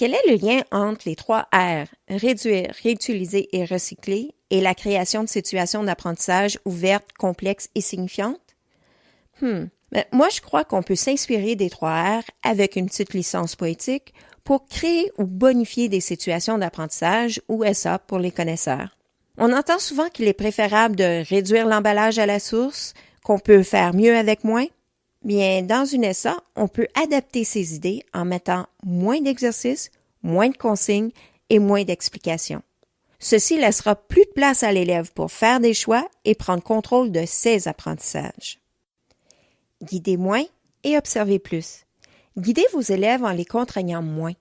Quel est le lien entre les 3 R, réduire, réutiliser et recycler, et la création de situations d'apprentissage ouvertes, complexes et signifiantes? Moi, je crois qu'on peut s'inspirer des 3 R avec une petite licence poétique pour créer ou bonifier des situations d'apprentissage ou SA pour les connaisseurs. On entend souvent qu'il est préférable de réduire l'emballage à la source, qu'on peut faire mieux avec moins. Bien, dans une SA, on peut adapter ces idées en mettant moins d'exercices, moins de consignes et moins d'explications. Ceci laissera plus de place à l'élève pour faire des choix et prendre contrôle de ses apprentissages. Guidez moins et observez plus. Guidez vos élèves en les contraignant moins.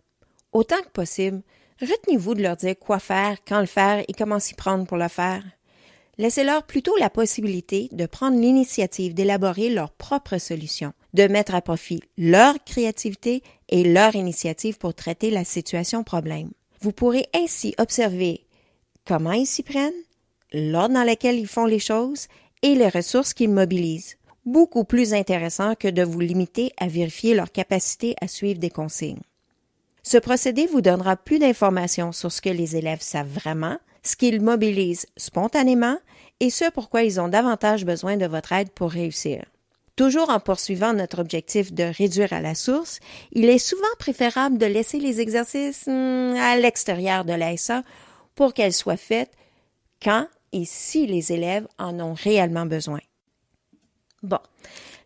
Autant que possible, retenez-vous de leur dire quoi faire, quand le faire et comment s'y prendre pour le faire. Laissez-leur plutôt la possibilité de prendre l'initiative d'élaborer leurs propres solutions, de mettre à profit leur créativité et leur initiative pour traiter la situation problème. Vous pourrez ainsi observer comment ils s'y prennent, l'ordre dans lequel ils font les choses et les ressources qu'ils mobilisent. Beaucoup plus intéressant que de vous limiter à vérifier leur capacité à suivre des consignes. Ce procédé vous donnera plus d'informations sur ce que les élèves savent vraiment, ce qu'ils mobilisent spontanément et ce pourquoi ils ont davantage besoin de votre aide pour réussir. Toujours en poursuivant notre objectif de réduire à la source, il est souvent préférable de laisser les exercices à l'extérieur de l'ASA pour qu'elles soient faites quand et si les élèves en ont réellement besoin. Bon,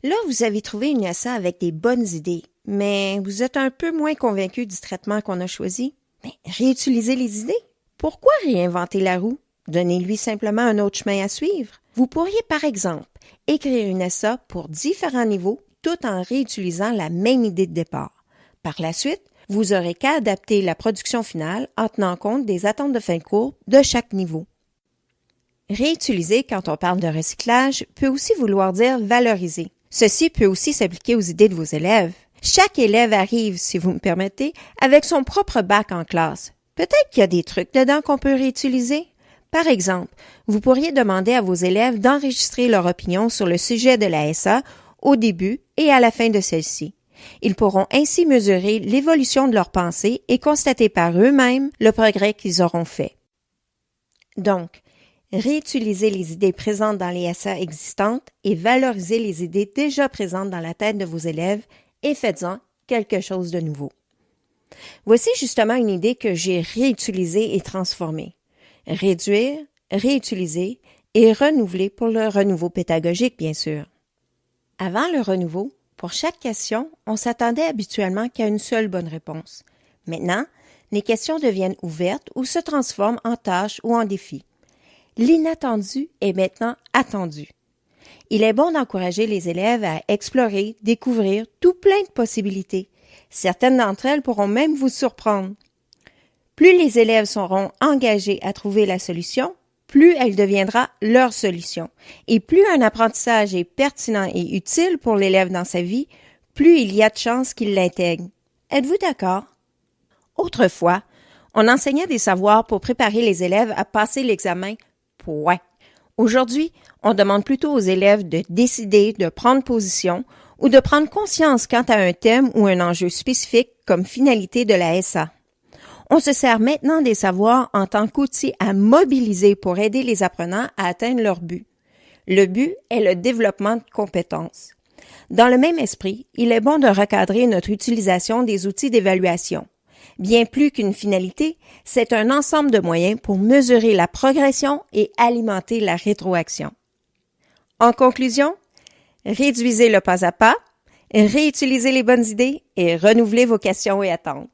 là vous avez trouvé une SA avec des bonnes idées, mais vous êtes un peu moins convaincu du traitement qu'on a choisi. Mais réutilisez les idées. Pourquoi réinventer la roue? Donnez-lui simplement un autre chemin à suivre. Vous pourriez par exemple écrire une SA pour différents niveaux tout en réutilisant la même idée de départ. Par la suite, vous aurez qu'à adapter la production finale en tenant compte des attentes de fin de cours de chaque niveau. Réutiliser, quand on parle de recyclage, peut aussi vouloir dire valoriser. Ceci peut aussi s'appliquer aux idées de vos élèves. Chaque élève arrive, si vous me permettez, avec son propre bac en classe. Peut-être qu'il y a des trucs dedans qu'on peut réutiliser. Par exemple, vous pourriez demander à vos élèves d'enregistrer leur opinion sur le sujet de la SA au début et à la fin de celle-ci. Ils pourront ainsi mesurer l'évolution de leur pensée et constater par eux-mêmes le progrès qu'ils auront fait. Donc, réutilisez les idées présentes dans les SA existantes et valorisez les idées déjà présentes dans la tête de vos élèves et faites-en quelque chose de nouveau. Voici justement une idée que j'ai réutilisée et transformée. Réduire, réutiliser et renouveler pour le renouveau pédagogique, bien sûr. Avant le renouveau, pour chaque question, on s'attendait habituellement qu'à une seule bonne réponse. Maintenant, les questions deviennent ouvertes ou se transforment en tâches ou en défis. L'inattendu est maintenant attendu. Il est bon d'encourager les élèves à explorer, découvrir tout plein de possibilités. Certaines d'entre elles pourront même vous surprendre. Plus les élèves seront engagés à trouver la solution, plus elle deviendra leur solution. Et plus un apprentissage est pertinent et utile pour l'élève dans sa vie, plus il y a de chances qu'il l'intègre. Êtes-vous d'accord? Autrefois, on enseignait des savoirs pour préparer les élèves à passer l'examen. Point. Aujourd'hui, on demande plutôt aux élèves de décider, de prendre position ou de prendre conscience quant à un thème ou un enjeu spécifique comme finalité de la SA. On se sert maintenant des savoirs en tant qu'outil à mobiliser pour aider les apprenants à atteindre leur but. Le but est le développement de compétences. Dans le même esprit, il est bon de recadrer notre utilisation des outils d'évaluation. Bien plus qu'une finalité, c'est un ensemble de moyens pour mesurer la progression et alimenter la rétroaction. En conclusion, réduisez le pas à pas, réutilisez les bonnes idées et renouvelez vos questions et attentes.